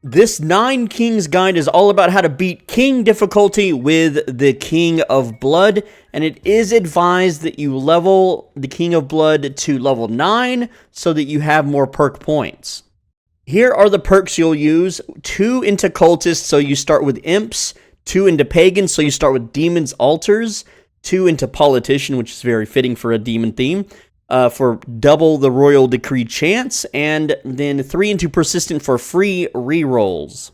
This 9 Kings guide is all about how to beat King difficulty with the King of Blood, and it is advised that you level the King of Blood to level 9 so that you have more perk points. Here are the perks you'll use: 2 into Cultists, so you start with Imps; 2 into Pagans, so you start with Demons' Altars; 2 into Politician, which is very fitting for a demon theme, for double the Royal Decree chance, and then 3 into Persistent for free rerolls.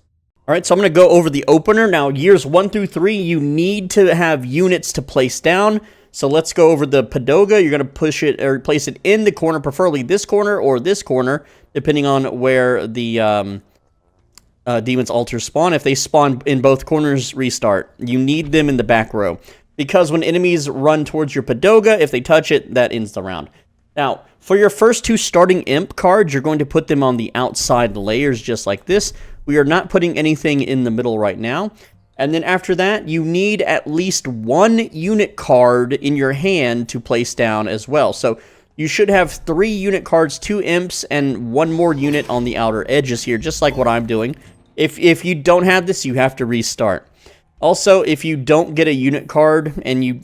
Alright, so I'm going to go over the opener. Now, years 1 through 3, you need to have units to place down. So let's go over the Padoga. You're going to push it or place it in the corner, preferably this corner or this corner, depending on where the Demon's Altars spawn. If they spawn in both corners, restart. You need them in the back row, because when enemies run towards your Padoga, if they touch it, that ends the round. Now, for your first 2 starting Imp cards, you're going to put them on the outside layers just like this. We are not putting anything in the middle right now. And then after that, you need at least 1 unit card in your hand to place down as well. So you should have 3 unit cards, 2 Imps, and 1 more unit on the outer edges here, just like what I'm doing. If you don't have this, you have to restart. Also, if you don't get a unit card, and you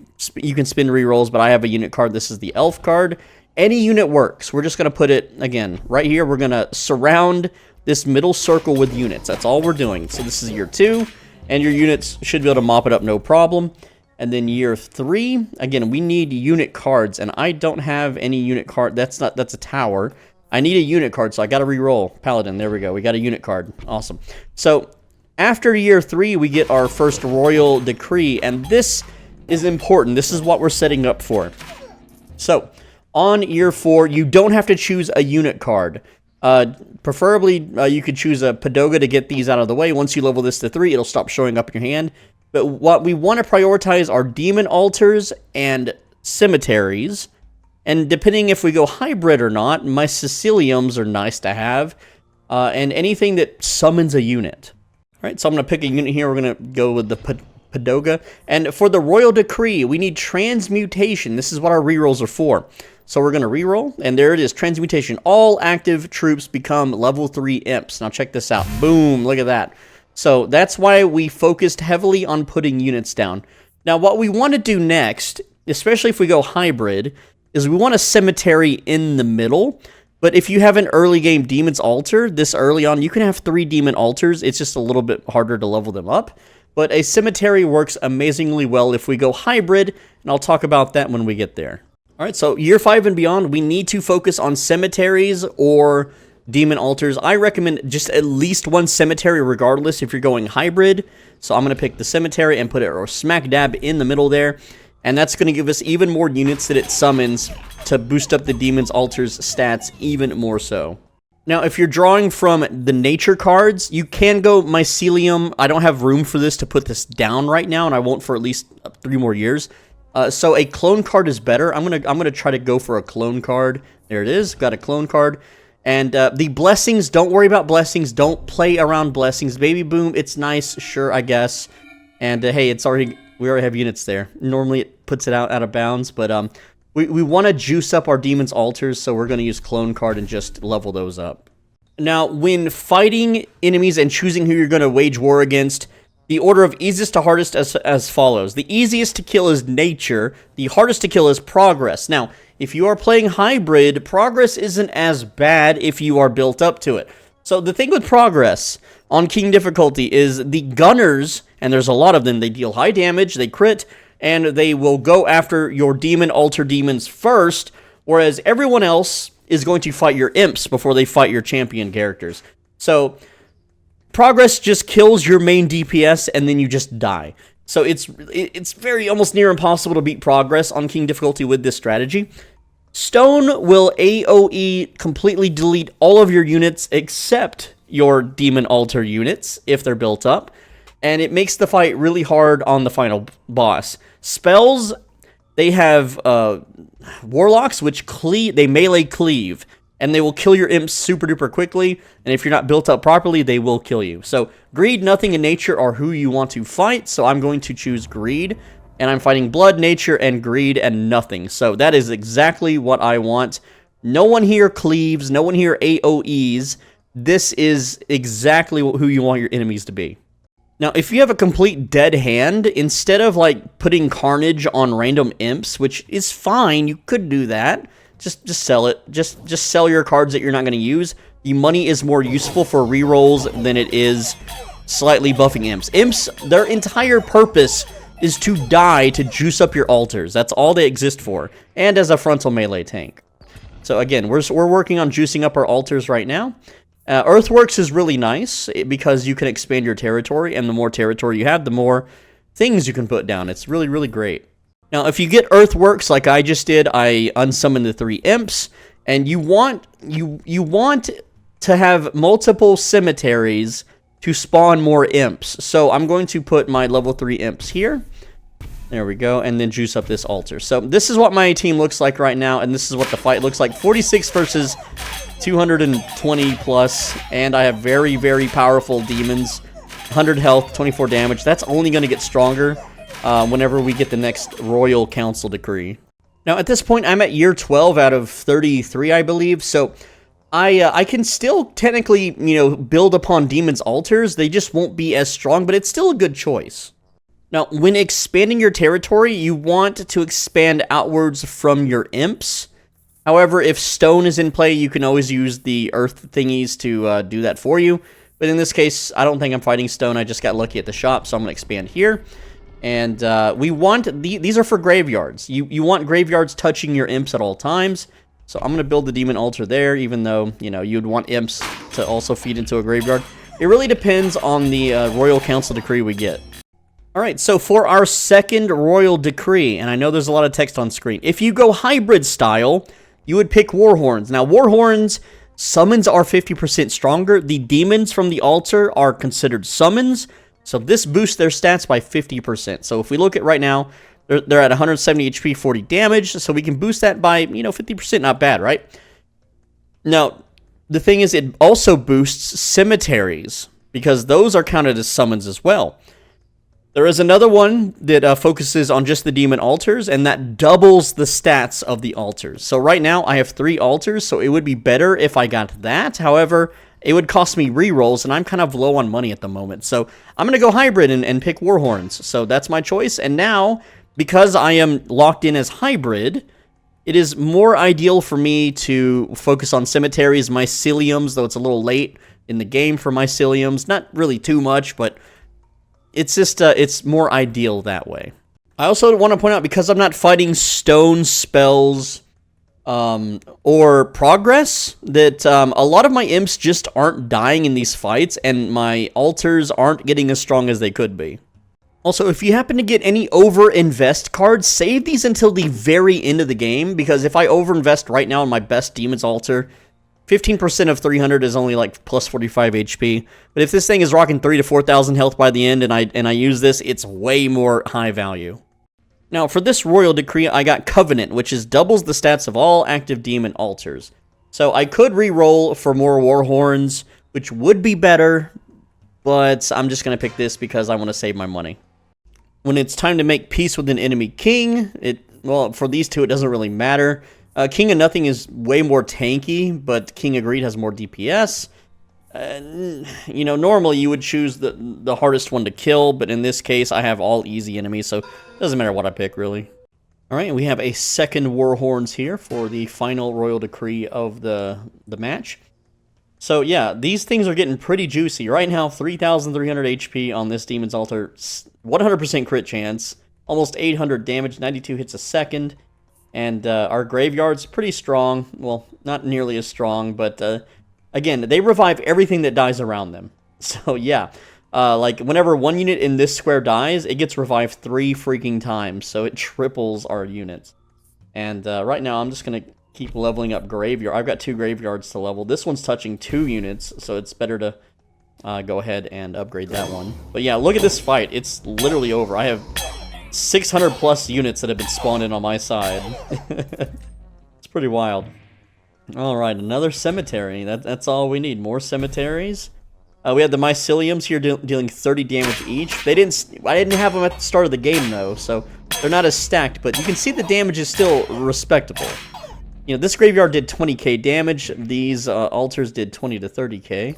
can spin rerolls, but I have a unit card, this is the Elf card. Any unit works. We're just going to put it, again, right here. We're going to surround this middle circle with units. That's all we're doing. So this is year 2, and your units should be able to mop it up no problem. And then year 3, again, we need unit cards, and I don't have any unit card. That's a tower. I need a unit card, so I got to reroll. Paladin, there we go. We got a unit card. Awesome. So after year 3, we get our first Royal Decree, and this is important. This is what we're setting up for. So on year 4, you don't have to choose a unit card. Preferably, you could choose a Padoga to get these out of the way. Once you level this to 3, it'll stop showing up in your hand. But what we want to prioritize are Demon Altars and Cemeteries. And depending if we go hybrid or not, my Siciliums are nice to have. And anything that summons a unit. All right, so I'm going to pick a unit here. We're going to go with the Padoga. And for the Royal Decree, we need Transmutation. This is what our rerolls are for. So we're going to reroll, and there it is, Transmutation. All active troops become level 3 Imps. Now check this out. Boom, look at that. So that's why we focused heavily on putting units down. Now what we want to do next, especially if we go hybrid, is we want a Cemetery in the middle. But if you have an early game Demon's Altar, this early on, you can have 3 Demon Altars. It's just a little bit harder to level them up. But a Cemetery works amazingly well if we go hybrid, and I'll talk about that when we get there. Alright, so year 5 and beyond, we need to focus on Cemeteries or Demon Altars. I recommend just at least 1 Cemetery regardless if you're going hybrid. So I'm going to pick the Cemetery and put it smack dab in the middle there. And that's going to give us even more units that it summons to boost up the Demon's Altars stats even more so. Now, if you're drawing from the nature cards, you can go Mycelium. I don't have room for this to put this down right now, and I won't for at least 3 more years. So a clone card is better. I'm gonna try to go for a clone card. There it is. Got a clone card. And the blessings, don't worry about blessings. Don't play around blessings. Baby Boom, it's nice, sure, I guess. And hey, we already have units there. Normally it puts it out of bounds, but we want to juice up our Demon's Altars, so we're going to use clone card and just level those up. Now, when fighting enemies and choosing who you're going to wage war against, the order of easiest to hardest as follows. The easiest to kill is Nature. The hardest to kill is Progress. Now, if you are playing hybrid, Progress isn't as bad if you are built up to it. So the thing with Progress on King difficulty is the Gunners, and there's a lot of them, they deal high damage, they crit, and they will go after your Demon Altar demons first, whereas everyone else is going to fight your Imps before they fight your champion characters. So Progress just kills your main DPS, and then you just die. So it's very almost near impossible to beat Progress on King difficulty with this strategy. Stone will AoE completely delete all of your units except your Demon Altar units if they're built up, and it makes the fight really hard on the final boss. Spells, they have Warlocks, which they melee cleave, and they will kill your Imps super duper quickly, and if you're not built up properly, they will kill you. So Greed, Nothing, and Nature are who you want to fight, so I'm going to choose Greed, and I'm fighting Blood, Nature, and Greed, and Nothing. So that is exactly what I want. No one here cleaves, no one here AoEs. this is exactly who you want your enemies to be. Now, if you have a complete dead hand, instead of like putting Carnage on random imps, which is fine, you could do that. Just sell it. Just sell your cards that you're not going to use. The money is more useful for rerolls than it is slightly buffing imps. Imps, their entire purpose is to die to juice up your altars. That's all they exist for, and as a frontal melee tank. So again, we're working on juicing up our altars right now. Earthworks is really nice because you can expand your territory, and the more territory you have, the more things you can put down. It's really, really great. Now, if you get Earthworks like I just did, I unsummon the 3 imps, and you want to have multiple cemeteries to spawn more imps. So I'm going to put my level 3 imps here. There we go, and then juice up this altar. So this is what my team looks like right now, and this is what the fight looks like. 46 versus 220 plus, and I have very, very powerful demons. 100 health, 24 damage. That's only going to get stronger whenever we get the next Royal Council Decree. Now, at this point, I'm at year 12 out of 33, I believe, so I can still technically, build upon demons' altars. They just won't be as strong, but it's still a good choice. Now, when expanding your territory, you want to expand outwards from your imps. However, if stone is in play, you can always use the earth thingies to do that for you. But in this case, I don't think I'm fighting stone. I just got lucky at the shop, so I'm going to expand here. And we want... these are for graveyards. You want graveyards touching your imps at all times. So I'm going to build the demon altar there, even though, you'd want imps to also feed into a graveyard. It really depends on the Royal Council Decree we get. Alright, so for our second Royal Decree, and I know there's a lot of text on screen, if you go hybrid style, you would pick Warhorns. Now, Warhorns, summons are 50% stronger. The demons from the altar are considered summons, so this boosts their stats by 50%. So if we look at right now, they're at 170 HP, 40 damage, so we can boost that by, 50%, not bad, right? Now, the thing is, it also boosts cemeteries, because those are counted as summons as well. There is another one that focuses on just the demon altars, and that doubles the stats of the altars. So right now, I have 3 altars, so it would be better if I got that. However, it would cost me rerolls, and I'm kind of low on money at the moment. So I'm going to go hybrid and pick Warhorns. So that's my choice. And now, because I am locked in as hybrid, it is more ideal for me to focus on cemeteries, myceliums, though it's a little late in the game for myceliums. Not really too much, but... it's just, it's more ideal that way. I also want to point out, because I'm not fighting stone spells or progress, that a lot of my imps just aren't dying in these fights, and my altars aren't getting as strong as they could be. Also, if you happen to get any over-invest cards, save these until the very end of the game, because if I over-invest right now on my best demon's altar, 15% of 300 is only like plus 45 HP. But if this thing is rocking 3,000 to 4,000 health by the end and I use this, it's way more high value. Now, for this Royal Decree, I got Covenant, which is doubles the stats of all active demon altars. So I could re-roll for more Warhorns, which would be better, but I'm just going to pick this because I want to save my money. When it's time to make peace with an enemy king, well, for these two, it doesn't really matter. King of Nothing is way more tanky, but King of Greed has more DPS. Normally you would choose the hardest one to kill, but in this case, I have all easy enemies, so it doesn't matter what I pick, really. Alright, we have a second Warhorns here for the final Royal Decree of the match. So, yeah, these things are getting pretty juicy. Right now, 3,300 HP on this Demon's Altar, 100% crit chance, almost 800 damage, 92 hits a second. And our graveyard's pretty strong. Well, not nearly as strong, but again, they revive everything that dies around them. So yeah, like whenever one unit in this square dies, it gets revived 3 freaking times. So it triples our units. And right now, I'm just going to keep leveling up graveyard. I've got 2 graveyards to level. This one's touching 2 units, so it's better to go ahead and upgrade that one. But yeah, look at this fight. It's literally over. I have 600 plus units that have been spawned in on my side. It's pretty wild. Alright, another cemetery. That's all we need. More cemeteries. We had the myceliums here dealing 30 damage each. I didn't have them at the start of the game though, so they're not as stacked, but you can see the damage is still respectable. You know, this graveyard did 20k damage. These altars did 20 to 30k.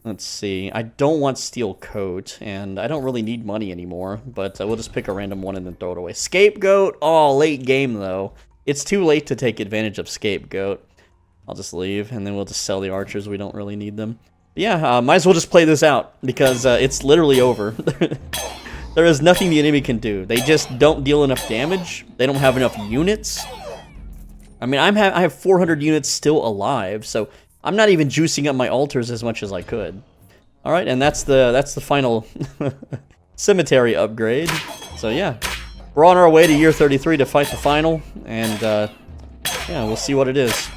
Let's see. I don't want Steel Coat, and I don't really need money anymore, but we'll just pick a random one and then throw it away. Scapegoat? Oh, late game, though. It's too late to take advantage of Scapegoat. I'll just leave, and then we'll just sell the archers. We don't really need them. But yeah, might as well just play this out, because it's literally over. There is nothing the enemy can do. They just don't deal enough damage. They don't have enough units. I mean, I have 400 units still alive, so I'm not even juicing up my altars as much as I could. All right, and that's the final cemetery upgrade. So yeah, we're on our way to year 33 to fight the final, and yeah, we'll see what it is.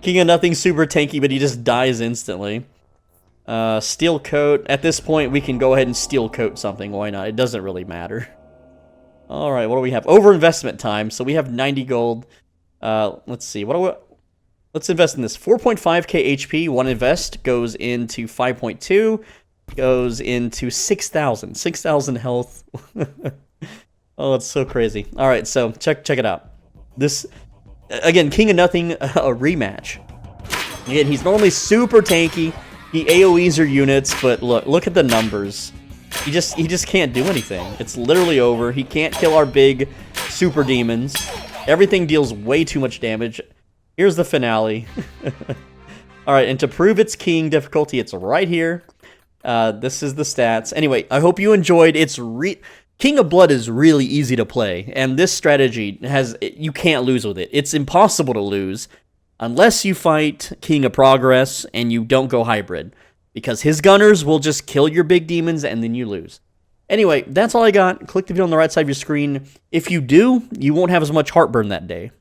King of Nothing, super tanky, but he just dies instantly. Steel Coat. At this point, we can go ahead and Steel Coat something. Why not? It doesn't really matter. All right, what do we have? Over investment time. So we have 90 gold. Let's see. Let's invest in this. 4.5k HP. One invest goes into 5.2. Goes into 6,000. 6,000 health. Oh, it's so crazy. All right, so check it out. This again, King of Nothing, a rematch. Again, he's normally super tanky. He AoEs your units, but look at the numbers. He just can't do anything. It's literally over. He can't kill our big super demons. Everything deals way too much damage. Here's the finale. Alright, and to prove it's king difficulty, it's right here. This is the stats. Anyway, I hope you enjoyed. King of Blood is really easy to play, and this strategy you can't lose with it. It's impossible to lose unless you fight King of Progress and you don't go hybrid, because his gunners will just kill your big demons and then you lose. Anyway, that's all I got. Click the video on the right side of your screen. If you do, you won't have as much heartburn that day.